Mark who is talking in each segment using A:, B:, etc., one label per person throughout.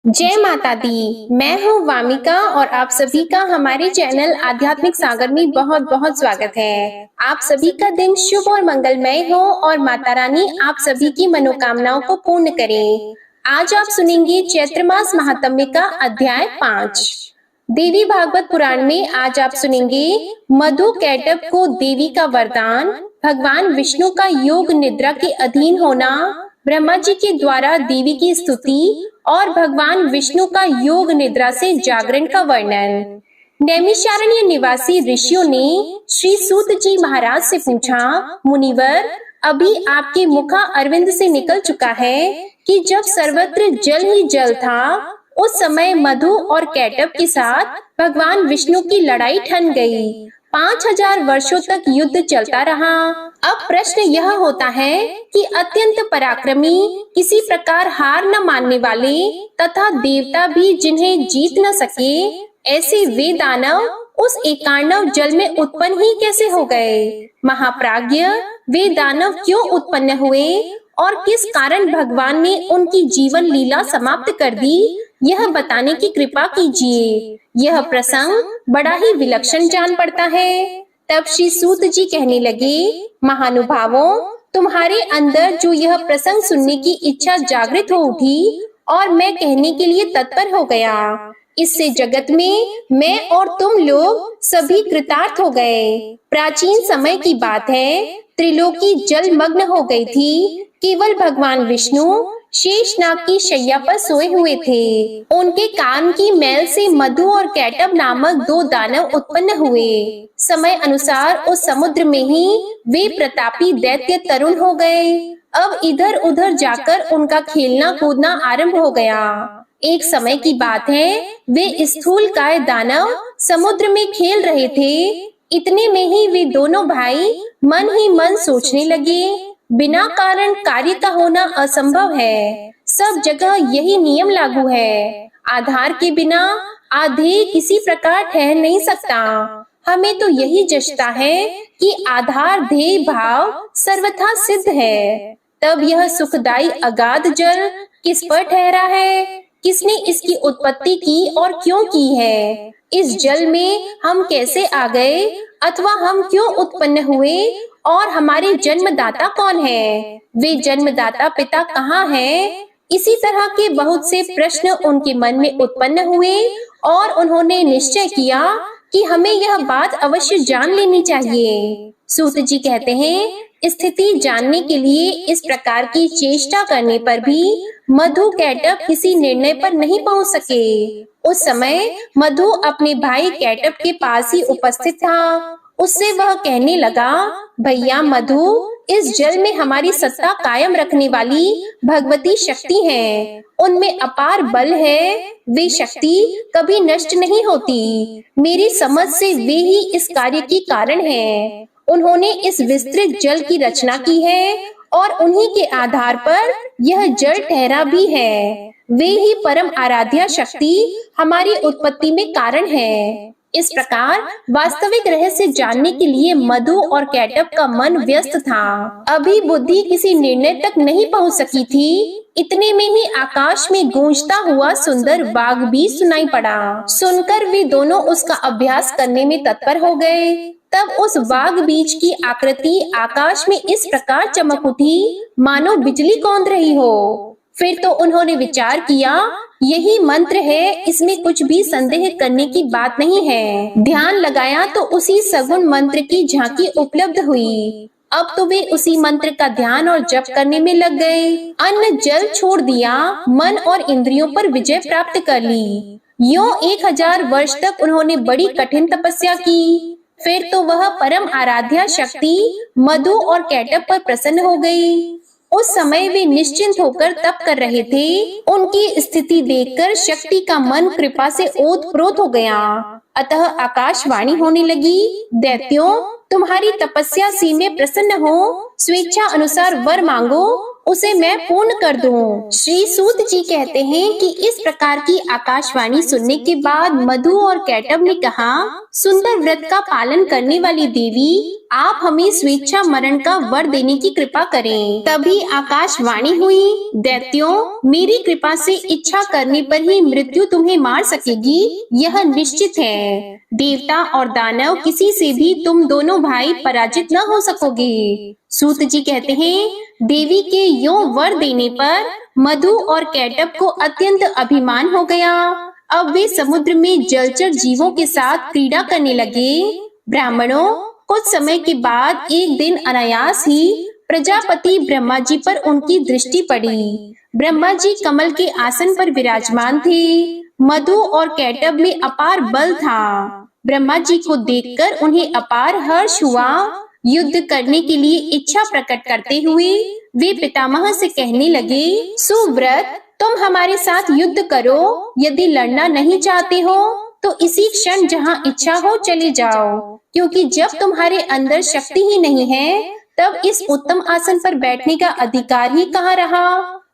A: जय माता दी। मैं हूँ वामिका और आप सभी का हमारे चैनल आध्यात्मिक सागर में बहुत बहुत स्वागत है। आप सभी का दिन शुभ और मंगलमय हो और माता रानी आप सभी की मनोकामनाओं को पूर्ण करें। आज आप सुनेंगे चैत्र मास महात्म्य का अध्याय 5। देवी भागवत पुराण में आज आप सुनेंगे मधु कैटभ को देवी का वरदान, भगवान विष्णु का योग निद्रा के अधीन होना, ब्रह्मा जी के द्वारा देवी की स्तुति और भगवान विष्णु का योग निद्रा से जागरण का वर्णन। नैमिषारण्य निवासी ऋषियों ने श्री सूत जी महाराज से पूछा, मुनिवर, अभी आपके मुखा अरविंद से निकल चुका है कि जब सर्वत्र जल ही जल था, उस समय मधु और कैटभ के साथ भगवान विष्णु की लड़ाई ठन गई। 5000 वर्षों तक युद्ध चलता रहा। अब प्रश्न यह होता है कि अत्यंत पराक्रमी, किसी प्रकार हार न मानने वाले तथा देवता भी जिन्हें जीत न सके, ऐसे वे दानव उस एकार्णव जल में उत्पन्न ही कैसे हो गए? महाप्राज्ञ, वे दानव क्यों उत्पन्न हुए और किस कारण भगवान ने उनकी जीवन लीला समाप्त कर दी, यह बताने की कृपा कीजिए। यह प्रसंग बड़ा ही विलक्षण जान पड़ता है। तब श्री सूत जी कहने लगे, महानुभावों, तुम्हारे अंदर जो यह प्रसंग सुनने की इच्छा जागृत हो उठी और मैं कहने के लिए तत्पर हो गया, इससे जगत में मैं और तुम लोग सभी कृतार्थ हो गए। प्राचीन समय की बात है, त्रिलोकी जलमग्न हो गई थी। केवल भगवान विष्णु शेषनाग की शैया पर सोए हुए थे। उनके कान की मैल से मधु और कैटभ नामक 2 दानव उत्पन्न हुए। समय अनुसार उस समुद्र में ही वे प्रतापी दैत्य तरुण हो गए। अब इधर उधर जाकर उनका खेलना कूदना आरंभ हो गया। एक समय की बात है, वे स्थूल काय दानव समुद्र में खेल रहे थे। इतने में ही वे दोनों भाई मन ही मन सोचने लगे, बिना कारण कार्य का होना असंभव है। सब जगह यही नियम लागू है। आधार के बिना आधेय किसी प्रकार ठहर नहीं सकता। हमें तो यही जचता है कि आधार ध्येय भाव सर्वथा सिद्ध है। तब यह सुखदायी अगाध जल किस पर ठहरा है? किसने इसकी उत्पत्ति की और क्यों की है? इस जल में हम कैसे आ गए अथवा हम क्यों उत्पन्न हुए और हमारे जन्मदाता कौन है? वे जन्मदाता पिता कहाँ हैं? इसी तरह के बहुत से प्रश्न उनके मन में उत्पन्न हुए और उन्होंने निश्चय किया कि हमें यह बात अवश्य जान लेनी चाहिए। सूत जी कहते हैं, स्थिति जानने के लिए इस प्रकार की चेष्टा करने पर भी मधु कैटभ किसी निर्णय पर नहीं पहुंच सके। उस समय मधु अपने भाई कैटभ के पास ही उपस्थित था। उससे वह कहने लगा, भैया मधु, इस जल में हमारी सत्ता कायम रखने वाली भगवती शक्ति है। उनमें अपार बल है। वे शक्ति कभी नष्ट नहीं होती। मेरी समझ से वे ही इस कार्य की कारण है। उन्होंने इस विस्तृत जल की रचना की है और उन्हीं के आधार पर यह जल ठहरा भी है। वे ही परम आराध्या शक्ति हमारी उत्पत्ति में कारण है। इस प्रकार वास्तविक रहस्य जानने के लिए मधु और कैटभ का मन व्यस्त था। अभी बुद्धि किसी निर्णय तक नहीं पहुंच सकी थी। इतने में ही आकाश में गूंजता हुआ सुंदर वाग भी सुनाई पड़ा। सुनकर वे दोनों उसका अभ्यास करने में तत्पर हो गए। तब उस वाग बीज की आकृति आकाश में इस प्रकार चमक उठी मानो बिजली कौंध रही हो। फिर तो उन्होंने विचार किया, यही मंत्र है, इसमें कुछ भी संदेह करने की बात नहीं है। ध्यान लगाया तो उसी सगुण मंत्र की झांकी उपलब्ध हुई। अब तो वे उसी मंत्र का ध्यान और जप करने में लग गए। अन्न जल छोड़ दिया, मन और इंद्रियों पर विजय प्राप्त कर ली। यूं 1000 वर्ष तक उन्होंने बड़ी कठिन तपस्या की। फिर तो वह परम आराध्या शक्ति मधु और कैटभ पर प्रसन्न हो गई। उस समय वे निश्चिंत होकर तप कर रहे थे। उनकी स्थिति देखकर शक्ति का मन कृपा से ओतप्रोत हो गया। अतः आकाशवाणी होने लगी, दैत्यों, तुम्हारी तपस्या से मैं प्रसन्न हूँ, स्वेच्छा अनुसार वर मांगो, उसे मैं पूर्ण कर दूं। श्री सूत जी कहते हैं कि इस प्रकार की आकाशवाणी सुनने के बाद मधु और कैटब ने कहा, सुंदर व्रत का पालन करने वाली देवी, आप हमें स्वेच्छा मरण का वर देने की कृपा करें। तभी आकाशवाणी हुई, दैत्यों, मेरी कृपा से इच्छा करने पर ही मृत्यु तुम्हें मार सकेगी, यह निश्चित है। देवता और दानव किसी से भी तुम दोनों भाई पराजित न हो सकोगे। सूत जी कहते हैं, देवी के यो वर देने पर मधु और कैटब को अत्यंत अभिमान हो गया। अब वे समुद्र में जलचर जीवों के साथ क्रीड़ा करने लगे। ब्राह्मणों, कुछ समय के बाद एक दिन अनायास ही प्रजापति ब्रह्मा जी पर उनकी दृष्टि पड़ी। ब्रह्मा जी कमल के आसन पर विराजमान थे। मधु और कैटब में अपार बल था। ब्रह्मा जी को देखकर उन्हें अपार हर्ष हुआ। युद्ध करने के लिए इच्छा प्रकट करते हुए वे पितामह से कहने लगे, सुव्रत, तुम हमारे साथ युद्ध करो। यदि लड़ना नहीं चाहते हो तो इसी क्षण जहां इच्छा हो चले जाओ, क्योंकि जब तुम्हारे अंदर शक्ति ही नहीं है तब इस उत्तम आसन पर बैठने का अधिकार ही कहाँ रहा।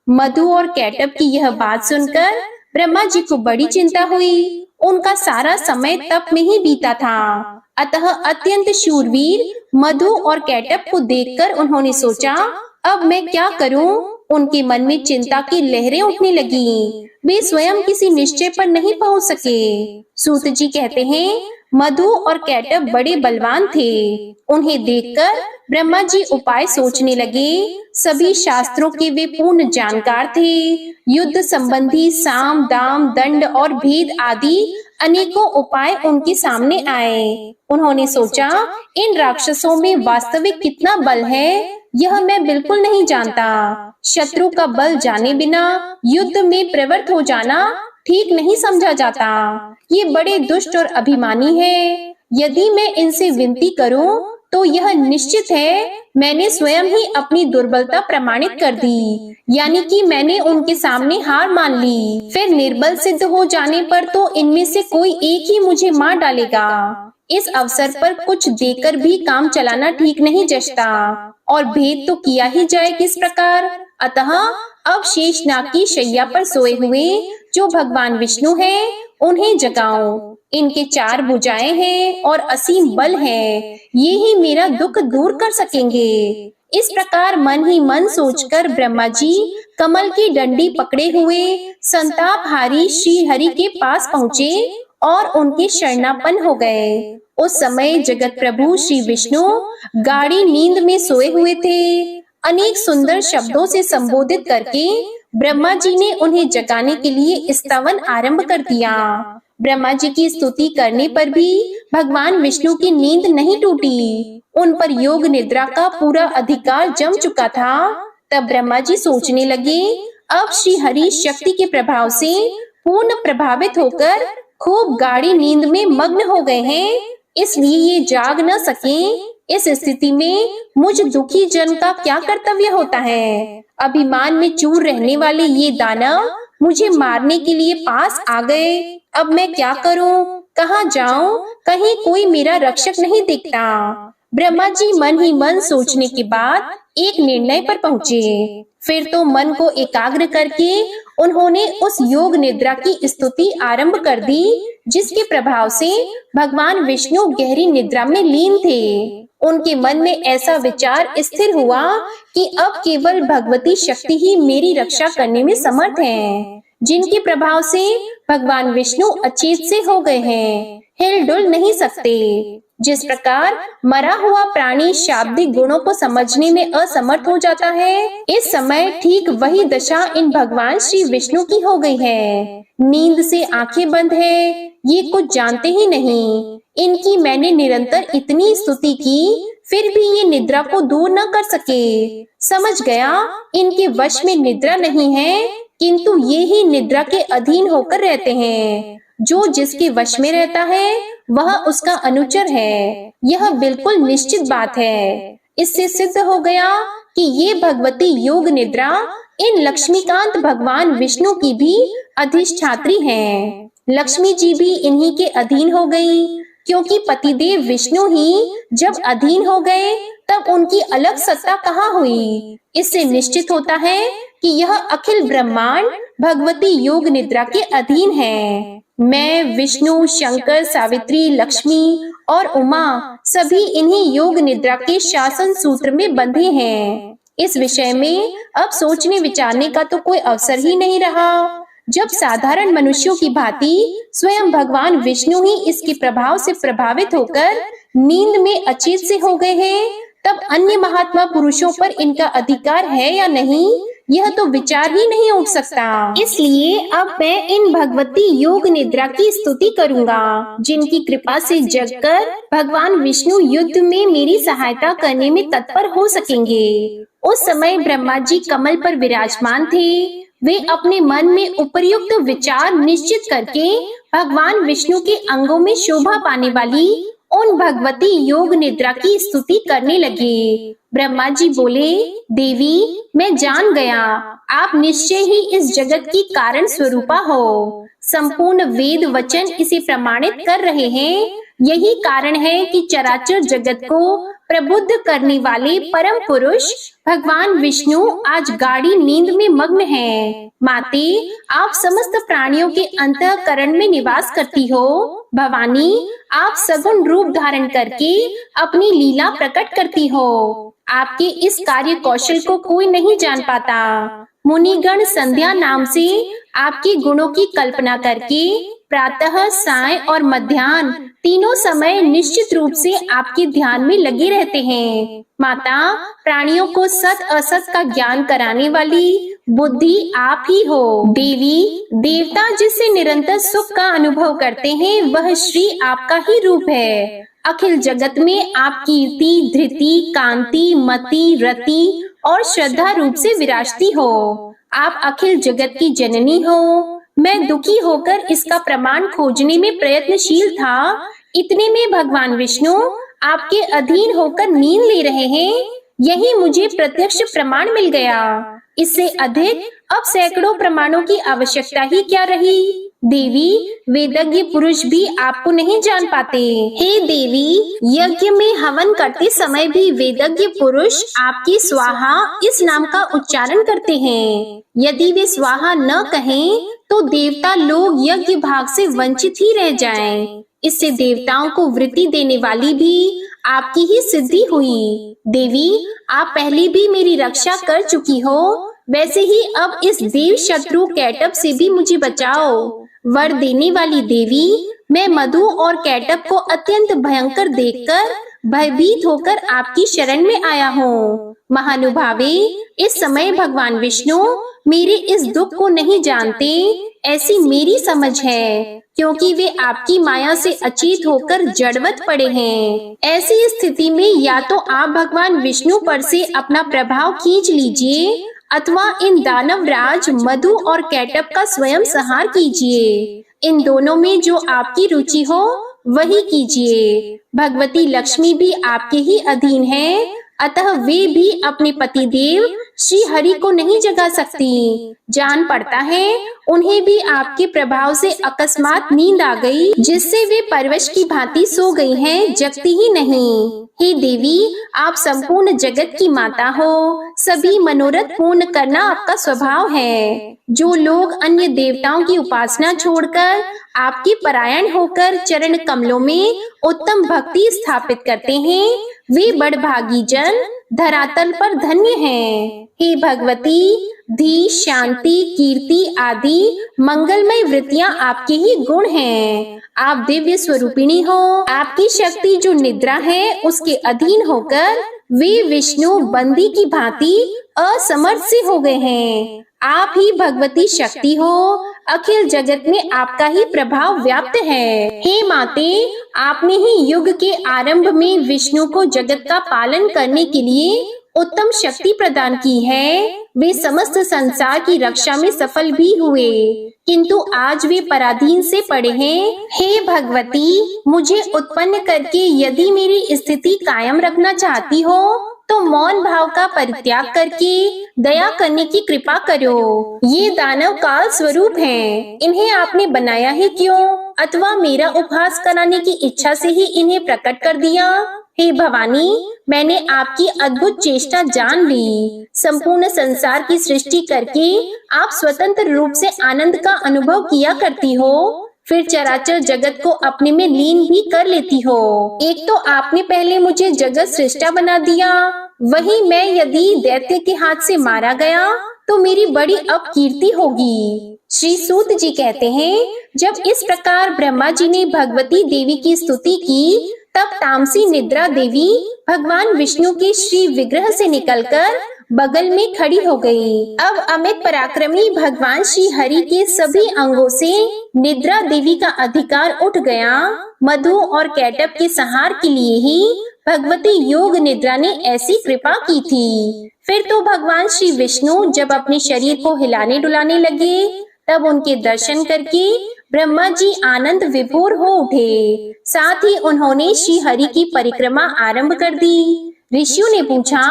A: मधु और कैटब की यह बात सुनकर ब्रह्मा जी को बड़ी चिंता हुई। उनका सारा समय तप में ही बीता था। अतः अत्यंत शूरवीर मधु और कैटब को देखकर उन्होंने सोचा, अब मैं क्या करूं? उनके मन में चिंता की लहरें उठने लगी। वे स्वयं किसी निश्चय पर नहीं पहुंच सके। सूत जी कहते हैं, मधु और कैटब बड़े बलवान थे। उन्हें देखकर ब्रह्मा जी उपाय सोचने लगे। सभी शास्त्रों के वे पूर्ण जानकार थे। युद्ध संबंधी साम, दाम, दंड और भेद आदि अनेकों उपाय उनके सामने आए। उन्होंने सोचा, इन राक्षसों में वास्तविक कितना बल है यह मैं बिल्कुल नहीं जानता। शत्रु का बल जाने बिना युद्ध में प्रवृत्त हो जाना ठीक नहीं समझा जाता। ये बड़े दुष्ट और अभिमानी हैं। यदि मैं इनसे विनती करूं तो यह निश्चित है मैंने स्वयं ही अपनी दुर्बलता प्रमाणित कर दी, यानी कि मैंने उनके सामने हार मान ली। फिर निर्बल सिद्ध हो जाने पर तो इनमें से कोई एक ही मुझे मार डालेगा। इस अवसर पर कुछ देकर भी काम चलाना ठीक नहीं जचता, और भेद तो किया ही जाए किस प्रकार। अतः अब शेषनाग की शैया पर सोए हुए जो भगवान विष्णु हैं, उन्हें जगाओ। इनके 4 भुजाएं हैं और असीम बल है, ये ही मेरा दुख दूर कर सकेंगे। इस प्रकार मन ही मन सोचकर ब्रह्मा जी कमल की डंडी पकड़े हुए संतापहारी श्री हरि के पास पहुँचे और उनके शरणापन्न हो गए। उस समय जगत प्रभु श्री विष्णु गाढ़ी नींद में सोए हुए थे। अनेक सुंदर शब्दों से संबोधित करके ब्रह्मा जी ने उन्हें जगाने के लिए स्तवन आरंभ कर दिया। ब्रह्मा जी की स्तुति करने पर भी भगवान विष्णु की नींद नहीं टूटी। उन पर योग निद्रा का पूरा अधिकार जम चुका था। तब ब्रह्मा जी सोचने लगे, अब श्री हरि शक्ति के प्रभाव से पूर्ण प्रभावित होकर खूब गाढ़ी नींद में मग्न हो गए हैं, इसलिए ये जाग न सके। इस स्थिति में मुझ दुखी जन का क्या कर्तव्य होता है? अभिमान में चूर रहने वाले ये दानव मुझे मारने के लिए पास आ गए। अब मैं क्या करूं? कहाँ जाऊं? कहीं कोई मेरा रक्षक नहीं दिखता। ब्रह्मा जी मन ही मन सोचने के बाद एक निर्णय पर पहुँचे। फिर तो मन को एकाग्र करके उन्होंने उस योग निद्रा की स्तुति आरंभ कर दी, जिसके प्रभाव से भगवान विष्णु गहरी निद्रा में लीन थे। उनके मन में ऐसा विचार स्थिर हुआ कि अब केवल भगवती शक्ति ही मेरी रक्षा करने में समर्थ है, जिनके प्रभाव से भगवान विष्णु अचेत से हो गए हैं, हिल-डुल नहीं सकते। जिस प्रकार मरा हुआ प्राणी शाब्दिक गुणों को समझने में असमर्थ हो जाता है, इस समय ठीक वही दशा इन भगवान श्री विष्णु की हो गई है। नींद से आंखें बंद है, ये कुछ जानते ही नहीं। इनकी मैंने निरंतर इतनी स्तुति की, फिर भी ये निद्रा को दूर न कर सके। समझ गया इनके वश में निद्रा नहीं है, किंतु ये ही निद्रा के अधीन होकर रहते हैं। जो जिसके वश में रहता है वह उसका अनुचर है, यह बिल्कुल निश्चित बात है। इससे सिद्ध हो गया कि ये भगवती योग निद्रा इन लक्ष्मीकांत भगवान विष्णु की भी अधिष्ठात्री हैं। लक्ष्मी जी भी इन्हीं के अधीन हो गई। क्योंकि पतिदेव विष्णु ही जब अधीन हो गए तब उनकी अलग सत्ता कहाँ हुई। इससे निश्चित होता है कि यह अखिल ब्रह्मांड भगवती योग निद्रा के अधीन है। मैं, विष्णु, शंकर, सावित्री, लक्ष्मी और उमा सभी इन्हीं योग निद्रा के शासन सूत्र में बंधे हैं। इस विषय में अब सोचने विचारने का तो कोई अवसर ही नहीं रहा। जब साधारण मनुष्यों की भांति स्वयं भगवान विष्णु ही इसके प्रभाव से प्रभावित होकर नींद में अचेत से हो गए हैं, तब अन्य महात्मा पुरुषों पर इनका अधिकार है या नहीं, यह तो विचार ही नहीं उठ सकता। इसलिए अब मैं इन भगवती योग निद्रा की स्तुति करूंगा, जिनकी कृपा से जगकर भगवान विष्णु युद्ध में मेरी सहायता करने में तत्पर हो सकेंगे। उस समय ब्रह्मा जी कमल पर विराजमान थे। वे अपने मन में उपर्युक्त विचार निश्चित करके भगवान विष्णु के अंगों में शोभा पाने वाली उन भगवती योग निद्रा की स्तुति करने लगे। ब्रह्मा जी बोले, देवी, मैं जान गया, आप निश्चय ही इस जगत की कारण स्वरूपा हो। संपूर्ण वेद वचन इसे प्रमाणित कर रहे हैं। यही कारण है कि चराचर जगत को प्रबुद्ध करने वाले परम पुरुष भगवान विष्णु आज गाढ़ी नींद में मग्न हैं। माते, आप समस्त प्राणियों के अंतःकरण में निवास करती हो। भवानी, आप सगुण रूप धारण करके अपनी लीला प्रकट करती हो। आपके इस कार्य कौशल को कोई नहीं जान पाता। मुनिगण संध्या नाम से आपके गुणों की कल्पना करके प्रातः, साय और मध्याह्न तीनों समय निश्चित रूप से आपके ध्यान में लगे रहते हैं। माता, प्राणियों को सत असत का ज्ञान कराने वाली बुद्धि आप ही हो। देवी, देवता जिससे निरंतर सुख का अनुभव करते हैं, वह श्री आपका ही रूप है। अखिल जगत में आप कीर्ति, धृति, कांति, मति, रति और श्रद्धा रूप से विराजती हो। आप अखिल जगत की जननी हो। मैं दुखी होकर इसका प्रमाण खोजने में प्रयत्नशील था। इतने में भगवान विष्णु आपके अधीन होकर नींद ले रहे हैं। यही मुझे प्रत्यक्ष प्रमाण मिल गया। इससे अधिक अब सैकड़ों प्रमाणों की आवश्यकता ही क्या रही। देवी, वेदज्ञ पुरुष भी आपको नहीं जान पाते। हे देवी, यज्ञ में हवन करते समय भी वेदज्ञ पुरुष आपकी स्वाहा इस नाम का उच्चारण करते हैं। यदि वे स्वाहा न कहें तो देवता लोग यज्ञ भाग से वंचित ही रह जाएं। इससे देवताओं को वृत्ति देने वाली भी आपकी ही सिद्धि हुई। देवी, आप पहले भी मेरी रक्षा कर चुकी हो, वैसे ही अब इस देव शत्रु कैटब से भी मुझे बचाओ। वर देने वाली देवी, मैं मधु और कैटब को अत्यंत भयंकर देखकर भयभीत होकर आपकी शरण में आया हूँ। महानुभावे, इस समय भगवान विष्णु मेरे इस दुख को नहीं जानते, ऐसी मेरी समझ है, क्योंकि वे आपकी माया से अचेत होकर जड़वत पड़े हैं। ऐसी स्थिति में या तो आप भगवान विष्णु पर से अपना प्रभाव खींच लीजिए अथवा इन दानवराज मधु और कैटब का स्वयं संहार कीजिए। इन दोनों में जो आपकी रुचि हो वही कीजिए। भगवती लक्ष्मी भी आपके ही अधीन है, अतः वे भी अपने पतिदेव श्री हरि को नहीं जगा सकती। जान पड़ता है उन्हें भी आपके प्रभाव से अकस्मात नींद आ गई, जिससे वे परवश की भांति सो गई हैं, जगती ही नहीं। हे देवी, आप संपूर्ण जगत की माता हो। सभी मनोरथ पूर्ण करना आपका स्वभाव है। जो लोग अन्य देवताओं की उपासना छोड़कर आपके परायण होकर चरण कमलों में उत्तम भक्ति स्थापित करते हैं, वे बड़भागी जन धरातल पर धन्य हैं। हे भगवती, धी, शांति, कीर्ति आदि मंगलमय वृत्तियां आपके ही गुण हैं। आप दिव्य स्वरूपिणी हो। आपकी शक्ति जो निद्रा है उसके अधीन होकर वे विष्णु बंदी की भांति असमर्थ से हो गए हैं। आप ही भगवती शक्ति हो। अखिल जगत में आपका ही प्रभाव व्याप्त है। हे माते, आपने ही युग के आरंभ में विष्णु को जगत का पालन करने के लिए उत्तम शक्ति प्रदान की है। वे समस्त संसार की रक्षा में सफल भी हुए, किंतु आज वे पराधीन से पड़े हैं। हे भगवती, मुझे उत्पन्न करके यदि मेरी स्थिति कायम रखना चाहती हो तो मौन भाव का परित्याग करके दया करने की कृपा करो। ये दानव काल स्वरूप हैं, इन्हें आपने बनाया ही क्यों, अथवा मेरा उपहास कराने की इच्छा से ही इन्हें प्रकट कर दिया। हे भवानी, मैंने आपकी अद्भुत चेष्टा जान ली। संपूर्ण संसार की सृष्टि करके आप स्वतंत्र रूप से आनंद का अनुभव किया करती हो, फिर चराचर जगत को अपने में लीन भी कर लेती हो। एक तो आपने पहले मुझे जगत सृष्टा बना दिया, वहीं मैं यदि दैत्य के हाथ से मारा गया तो मेरी बड़ी अपकीर्ति होगी। श्री सूत जी कहते हैं, जब इस प्रकार ब्रह्मा जी ने भगवती देवी की स्तुति की, तब तामसी निद्रा देवी भगवान विष्णु के श्री विग्रह से निकलकर बगल में खड़ी हो गई। अब अमित पराक्रमी भगवान श्री हरि के सभी अंगों से निद्रा देवी का अधिकार उठ गया। मधु और कैटब के संहार के लिए ही भगवती योग निद्रा ने ऐसी कृपा की थी। फिर तो भगवान श्री विष्णु जब अपने शरीर को हिलाने डुलाने लगे, तब उनके दर्शन करके ब्रह्मा जी आनंद विभोर हो उठे। साथ ही उन्होंने श्री हरि की परिक्रमा आरंभ कर दी। ऋषियों ने पूछा,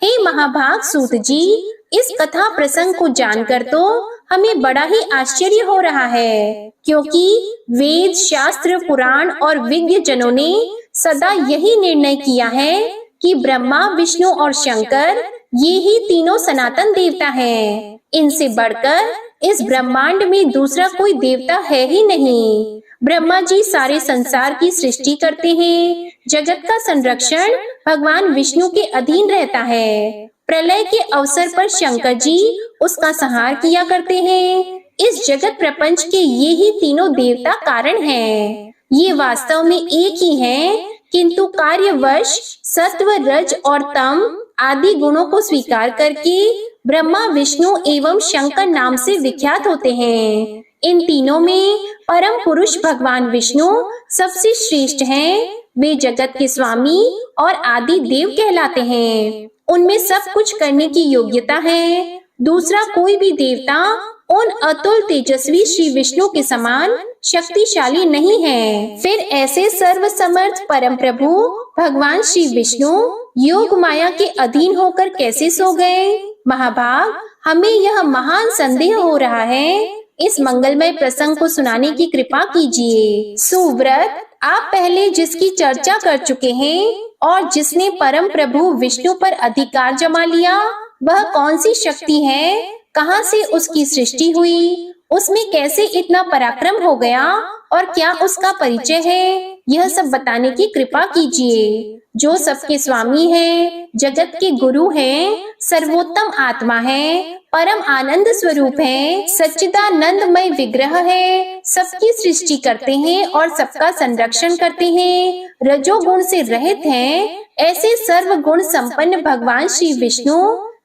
A: हे महाभाग सूत जी, इस कथा प्रसंग को जानकर तो हमें बड़ा ही आश्चर्य हो रहा है, क्योंकि वेद शास्त्र पुराण और विज्ञ जनों ने सदा यही निर्णय किया है कि ब्रह्मा विष्णु और शंकर ये ही तीनों सनातन देवता हैं। इनसे बढ़कर इस ब्रह्मांड में दूसरा कोई देवता है ही नहीं। ब्रह्मा जी सारे संसार की सृष्टि करते हैं। जगत का संरक्षण भगवान विष्णु के अधीन रहता है। प्रलय के अवसर पर शंकर जी उसका संहार किया करते हैं। इस जगत प्रपंच के ये ही तीनों देवता कारण हैं। ये वास्तव में एक ही हैं, किंतु कार्यवश सत्व रज और तम आदि गुणों को स्वीकार करके ब्रह्मा विष्णु एवं शंकर नाम से विख्यात होते हैं। इन तीनों में परम पुरुष भगवान विष्णु सबसे श्रेष्ठ हैं। वे जगत के स्वामी और आदि देव कहलाते हैं। उनमें सब कुछ करने की योग्यता है। दूसरा कोई भी देवता उन अतुल तेजस्वी श्री विष्णु के समान शक्तिशाली नहीं है। फिर ऐसे सर्व समर्थ परम प्रभु भगवान श्री विष्णु योग माया के अधीन होकर कैसे सो गए? महाभाग, हमें यह महान संदेह हो रहा है। इस मंगलमय प्रसंग को सुनाने की कृपा कीजिए। सुव्रत, आप पहले जिसकी चर्चा कर चुके हैं और जिसने परम प्रभु विष्णु पर अधिकार जमा लिया, वह कौन सी शक्ति है? कहां से उसकी सृष्टि हुई? उसमें कैसे इतना पराक्रम हो गया और क्या उसका परिचय है? यह सब बताने की कृपा कीजिए। जो सबके स्वामी हैं, जगत के गुरु हैं, सर्वोत्तम आत्मा है, परम आनंद स्वरूप है, सच्चिदानंदमय विग्रह है, सबकी सृष्टि करते हैं और सबका संरक्षण करते हैं, रजोगुण से रहित हैं, ऐसे सर्व गुण संपन्न भगवान श्री विष्णु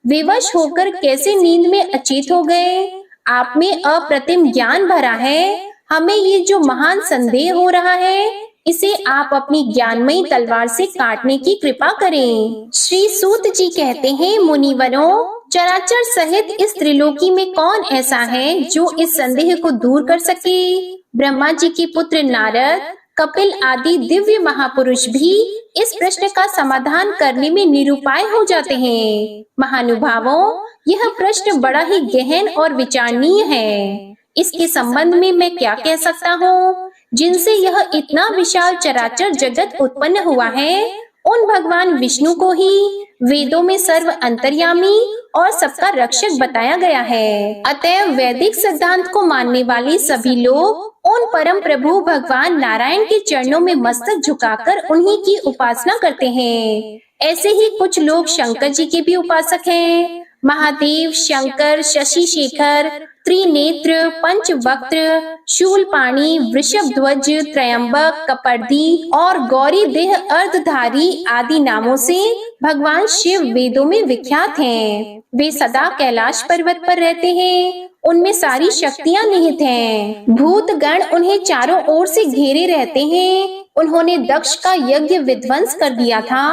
A: विवश होकर कैसे नींद में अचेत हो गए? आप में अप्रतिम ज्ञान भरा है। हमें ये जो महान संदेह हो रहा है, इसे आप अपनी ज्ञानमयी तलवार से काटने की कृपा करें। श्री सूत जी कहते हैं, मुनिवरों, चराचर सहित इस त्रिलोकी में कौन ऐसा है जो इस संदेह को दूर कर सके? ब्रह्मा जी के पुत्र नारद, कपिल आदि दिव्य महापुरुष भी इस प्रश्न का समाधान करने में निरुपाय हो जाते हैं। महानुभावों, यह प्रश्न बड़ा ही गहन और विचारणीय है। इसके संबंध में मैं क्या कह सकता हूँ? जिनसे यह इतना विशाल चराचर जगत उत्पन्न हुआ है, उन भगवान विष्णु को ही वेदों में सर्व अंतर्यामी और सबका रक्षक बताया गया है। अतएव वैदिक सिद्धांत को मानने वाले सभी लोग उन परम प्रभु भगवान नारायण के चरणों में मस्तक झुकाकर उन्हीं की उपासना करते हैं। ऐसे ही कुछ लोग शंकर जी के भी उपासक हैं। महादेव, शंकर, शशि शेखर, त्रिनेत्र, पंचवक्त्र, शूलपाणी, वृषभध्वज, त्रयंबक, कपर्दी और गौरी देह अर्धधारी आदि नामों से भगवान शिव वेदों में विख्यात हैं। वे सदा कैलाश पर्वत पर रहते हैं। उनमें सारी शक्तियां निहित हैं। भूत गण उन्हें चारों ओर से घेरे रहते हैं। उन्होंने दक्ष का यज्ञ विध्वंस कर दिया था।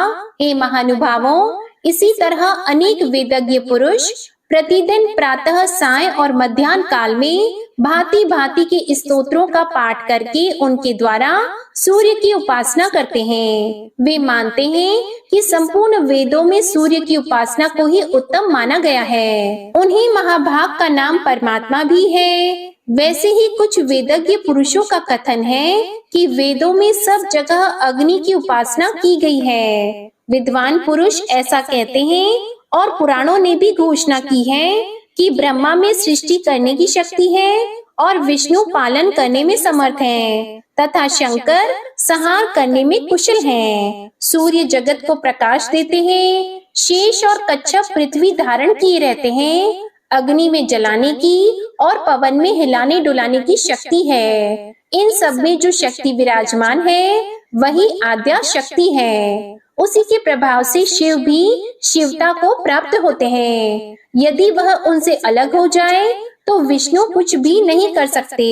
A: हे महानुभावों, इसी तरह अनेक वेदज्ञ पुरुष प्रतिदिन प्रातः, साय और मध्याह्न काल में भांति भांति के स्तोत्रों का पाठ करके उनके द्वारा सूर्य की उपासना करते हैं। वे मानते हैं कि संपूर्ण वेदों में सूर्य की उपासना को ही उत्तम माना गया है। उन्हीं महाभाग का नाम परमात्मा भी है। वैसे ही कुछ वेदज्ञ पुरुषों का कथन है कि वेदों में सब जगह अग्नि की उपासना की गई है। विद्वान पुरुष ऐसा कहते हैं और पुराणों ने भी घोषणा की है कि ब्रह्मा में सृष्टि करने की शक्ति है और विष्णु पालन करने में समर्थ हैं तथा शंकर संहार करने में कुशल हैं। सूर्य जगत को प्रकाश देते हैं। शेष और कच्छप पृथ्वी धारण किए रहते हैं। अग्नि में जलाने की और पवन में हिलाने डुलाने की शक्ति है। इन सब में जो शक्ति विराजमान है वही आद्या शक्ति है। उसी के प्रभाव से शिव भी शिवता को प्राप्त होते हैं। यदि वह उनसे अलग हो जाए तो विष्णु कुछ भी नहीं कर सकते।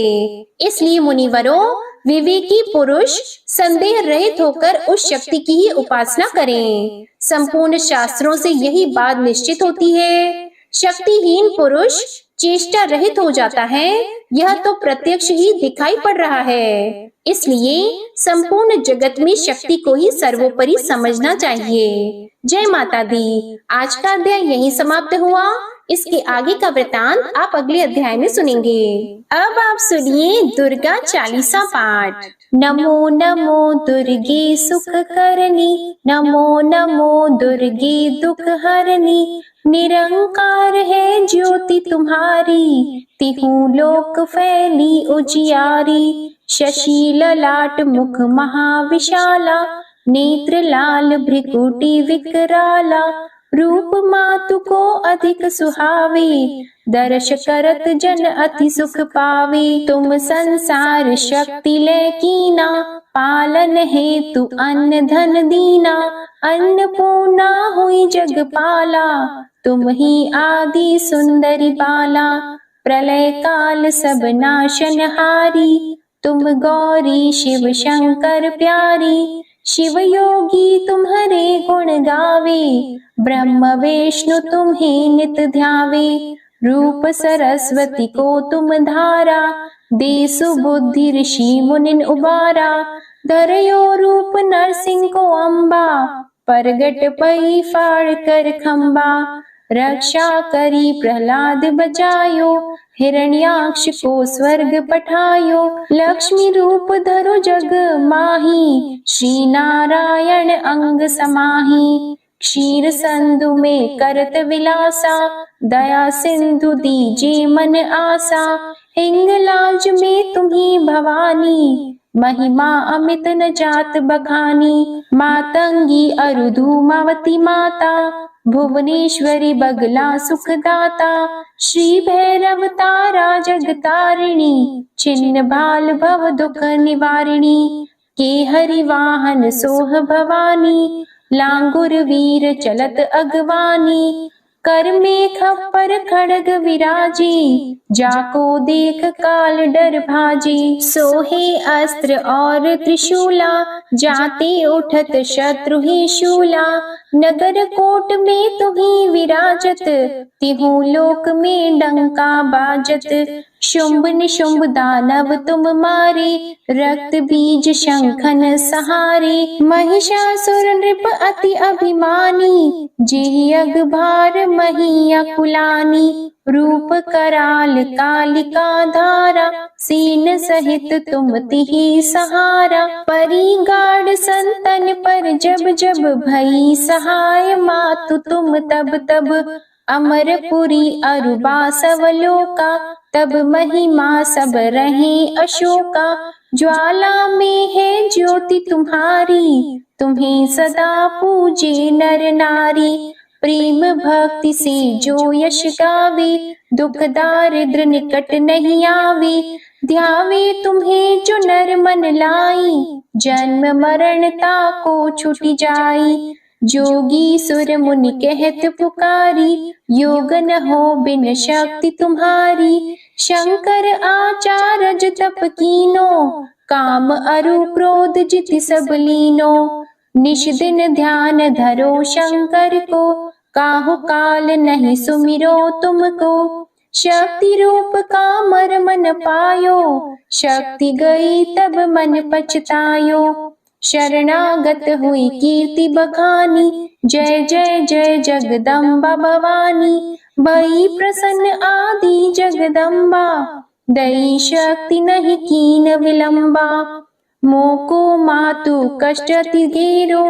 A: इसलिए मुनिवरों, विवेकी पुरुष संदेह रहित होकर उस शक्ति की ही उपासना करें। संपूर्ण शास्त्रों से यही बात निश्चित होती है। शक्तिहीन पुरुष चेष्टा रहित हो जाता है, यह तो प्रत्यक्ष ही दिखाई पड़ रहा है। इसलिए संपूर्ण जगत में शक्ति को ही सर्वोपरि समझना चाहिए। जय माता दी। आज का अध्याय यहीं समाप्त हुआ। इसके आगे का वृतांत आप अगले अध्याय में सुनेंगे। अब आप सुनिए दुर्गा चालीसा पाठ। नमो नमो दुर्गे सुख करनी, नमो नमो दुर्गे दुख हरनी। निरंकार है ज्योति तुम्हारी, तिहु लोक फैली उजियारी। शशि ललाट मुख महाविशाला, नेत्र लाल भ्रिकुटी विकराला। रूप मातु को अधिक सुहावे, दर्श करत जन अति सुख पावे। तुम संसार शक्ति ले कीना, पालन हेतु अन्न धन दीना। अन्नपूर्णा हुई जगपाला, तुम ही आदि सुंदरी बाला। प्रलय काल सब नाशनहारी, तुम गौरी शिव शंकर प्यारी। शिव योगी तुम्हारे गुण गावे, ब्रह्म विष्णु तुम्हें नित ध्यावे। रूप सरस्वती को तुम धारा, दे सुबुद्धि ऋषि मुनिन उबारा। धरयो रूप नरसिंह को अम्बा, परगट पई फाड़ कर खम्बा। रक्षा करी प्रहलाद बचायो, हिरण्याक्ष को स्वर्ग पठायो। लक्ष्मी रूप धरो जग माही, श्री नारायण अंग समाही। क्षीर संधु में करत विलासा, दया सिंधु दीजे मन आसा। हिंगलाज में तुम्ही भवानी, महिमा अमित न जात बखानी। मातंगी अरुधुमावती माता, भुवनेश्वरी बगला सुखदाता। श्री भैरव तारा जगतारिणी, छिन्न भाल भव दुख निवारिणी। के हरि वाहन सोह भवानी, लांगुर वीर चलत अगवानी। कर में खप्पर खड़ग विराजी, जाको देख काल डर भाजी। सोहे अस्त्र और त्रिशूला, जाते उठत शत्रु ही शूला। नगर कोट में तुम्ही विराजत, तिहु लोक में डंका बाजत। शुंभ निशुंभ दानव तुम मारे, रक्त बीज शंखन सहारे। महिषासुर नृप अति अभिमानी, जेहि अगभार मही अकुलानी। रूप कराल कालिका धारा, सीन सहित तुम तिहि सहारा। परी गाढ़ संतन पर जब जब भई सहाय, मातु तुम तब तब। अमरपुरी अरुबा सवलोका, तब महिमा सब रहे अशोका। ज्वाला में है ज्योति तुम्हारी, तुम्हें सदा पूजे नर नारी। प्रेम भक्ति से जो यश गावे, दुख दारिद्र निकट नहीं आवे। ध्यावे तुम्हें जो नर मन लाई, जन्म मरणता को छुटी जाई। जोगी सुर मुनि कहत पुकारी, योग न हो बिन शक्ति तुम्हारी। शंकर आचार्य तप कीनो, काम अरु क्रोध जिति सब लीनो। निश दिन ध्यान धरो शंकर को, काहू काल नहीं सुमिरो तुमको, शक्ति रूप का मर्म न पायो, शक्ति गई तब मन पछतायो। शरणागत हुई कीर्ति बखानी, जय जय जय जगदम्बा भवानी। भई प्रसन्न आदि जगदम्बा, दई शक्ति नहीं कीन विलंबा। मोको मातु कष्ट अति घेरो,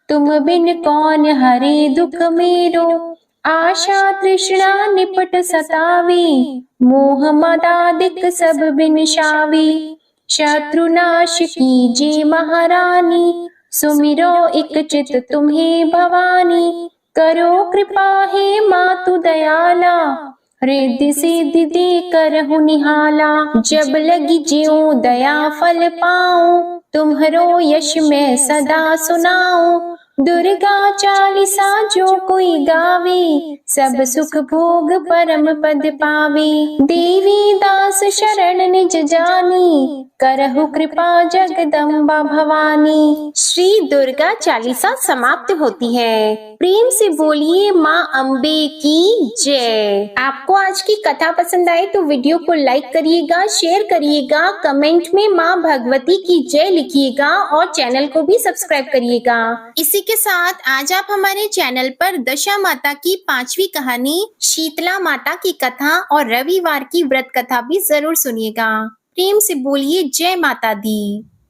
A: तुम बिन कौन हरे दुख मेरो। आशा तृष्णा निपट सतावी, मोह मदादिक सब बिनशावी। शत्रुनाश कीजे महारानी, सुमिरो एक चित तुम्हें भवानी। करो कृपा हे मातु दयाला, रिद्धि सिद्धि दे करहु निहाला। जब लगी ज्यों दया फल पाऊं, तुम्हरो यश मैं सदा सुनाऊं। दुर्गा चालीसा जो कोई गावे, सब सुख भोग परम पद पावे। देवी दास शरण निज जानी, करहु कृपा जगदम्बा भवानी। श्री दुर्गा चालीसा समाप्त होती है। प्रेम से बोलिए माँ अम्बे की जय। आपको आज की कथा पसंद आए तो वीडियो को लाइक करिएगा, शेयर करिएगा, कमेंट में माँ भगवती की जय लिखिएगा और चैनल को भी सब्सक्राइब करिएगा। इसी के साथ आज आप हमारे चैनल पर दशा माता की 5वीं कहानी शीतला माता की कथा और रविवार की व्रत कथा भी जरूर सुनिएगा। प्रेम से बोलिए जय माता दी।